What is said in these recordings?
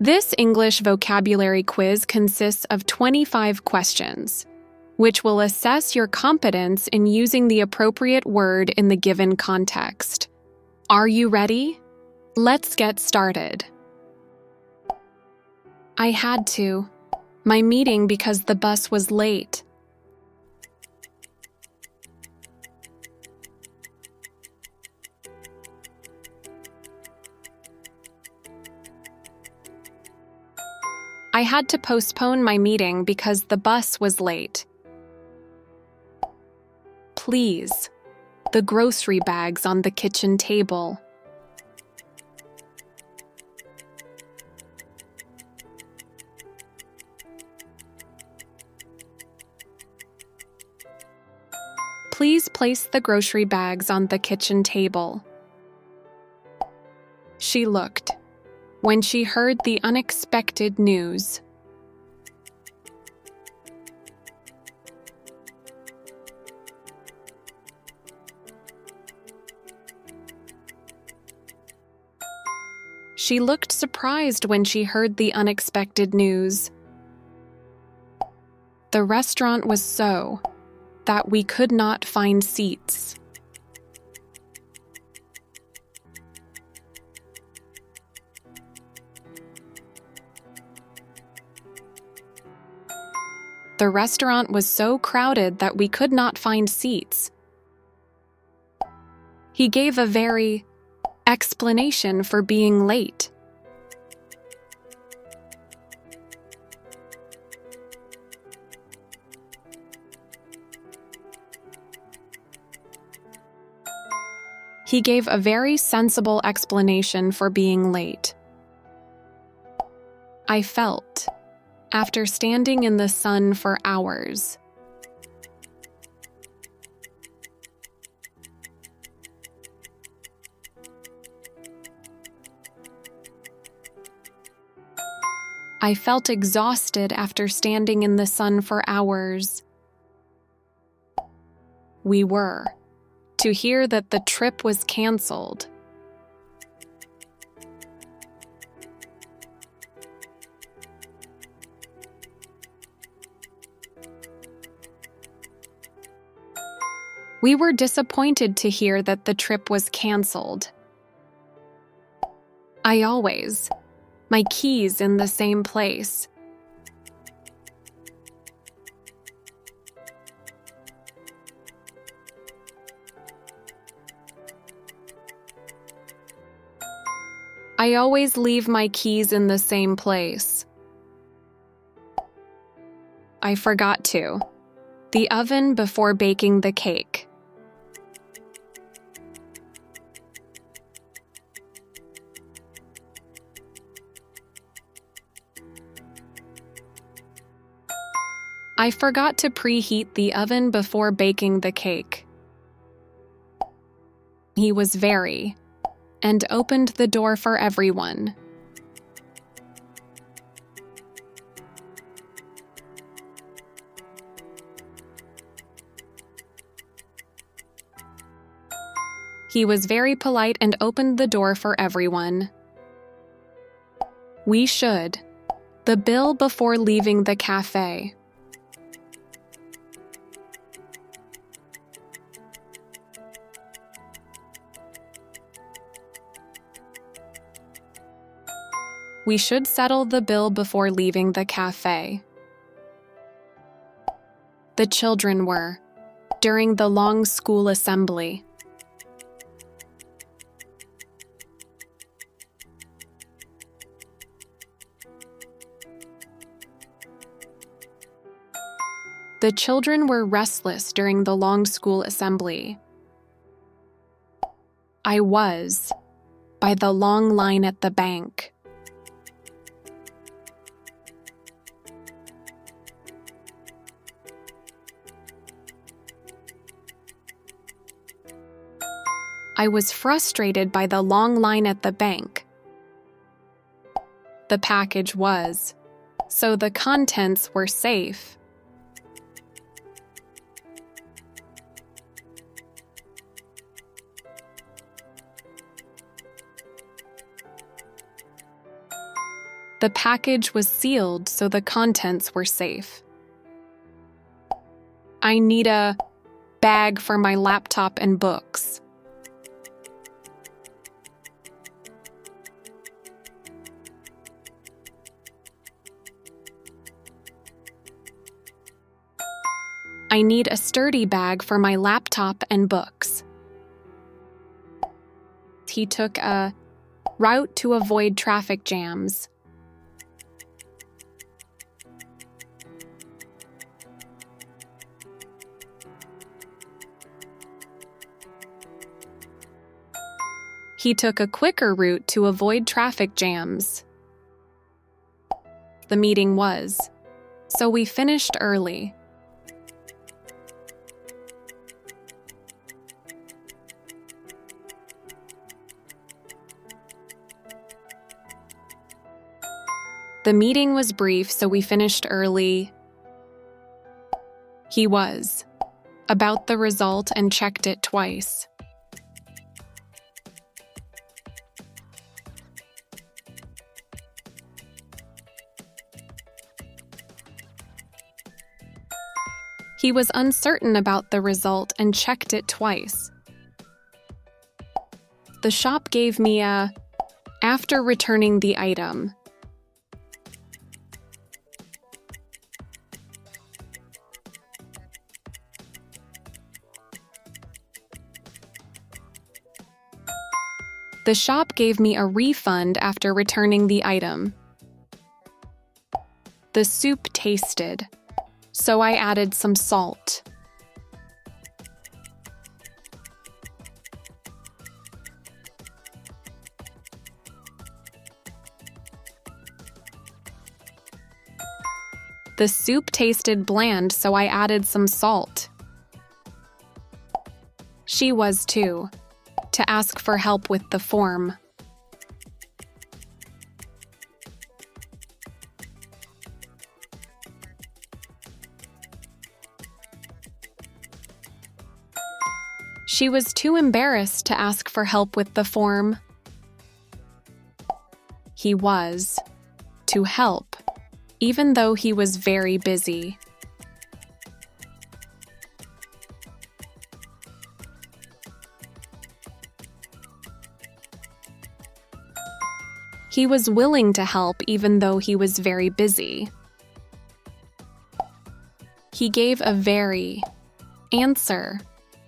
This English vocabulary quiz consists of 25 questions, which will assess your competence in using the appropriate word in the given context. Are you ready? Let's get started. I had to. My meeting because the bus was late. I had to postpone my meeting because the bus was late. Please. The grocery bags on the kitchen table. Please place the grocery bags on the kitchen table. She looked when she heard the unexpected news. She looked surprised when she heard the unexpected news. The restaurant was so that we could not find seats. The restaurant was so crowded that we could not find seats. He gave a very explanation for being late. He gave a very sensible explanation for being late. I felt, after standing in the sun for hours. I felt exhausted after standing in the sun for hours. We were to hear that the trip was canceled. We were disappointed to hear that the trip was canceled. I always. My keys in the same place. I always leave my keys in the same place. I forgot to. The oven before baking the cake. I forgot to preheat the oven before baking the cake. He was very, and opened the door for everyone. He was very polite and opened the door for everyone. We should. The bill before leaving the cafe. We should settle the bill before leaving the cafe. The children were, during the long school assembly. The children were restless during the long school assembly. I was, by the long line at the bank. I was frustrated by the long line at the bank. The package was, so the contents were safe. The package was sealed, so the contents were safe. I need a bag for my laptop and books. I need a sturdy bag for my laptop and books. He took a route to avoid traffic jams. He took a quicker route to avoid traffic jams. The meeting was, so we finished early. The meeting was brief, so we finished early. He was about the result and checked it twice. He was uncertain about the result and checked it twice. The shop gave me a after returning the item. The shop gave me a refund after returning the item. The soup tasted, so I added some salt. The soup tasted bland, so I added some salt. She was too, to ask for help with the form. She was too embarrassed to ask for help with the form. He was to help, even though he was very busy. He was willing to help even though he was very busy. He gave a very answer,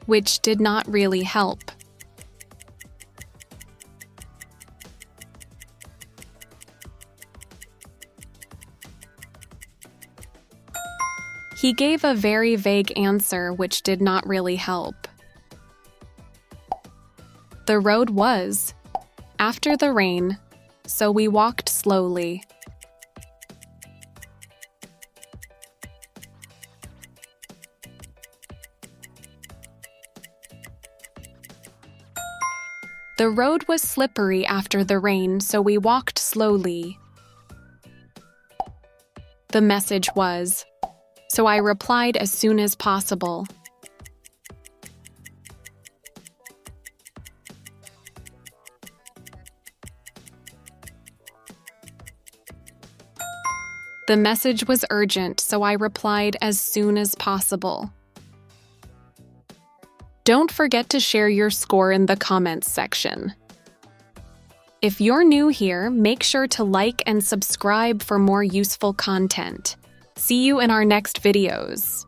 which did not really help. He gave a very vague answer, which did not really help. The road was after the rain, so we walked slowly. The road was slippery after the rain, so we walked slowly. The message was, so I replied as soon as possible. The message was urgent, so I replied as soon as possible. Don't forget to share your score in the comments section. If you're new here, make sure to like and subscribe for more useful content. See you in our next videos.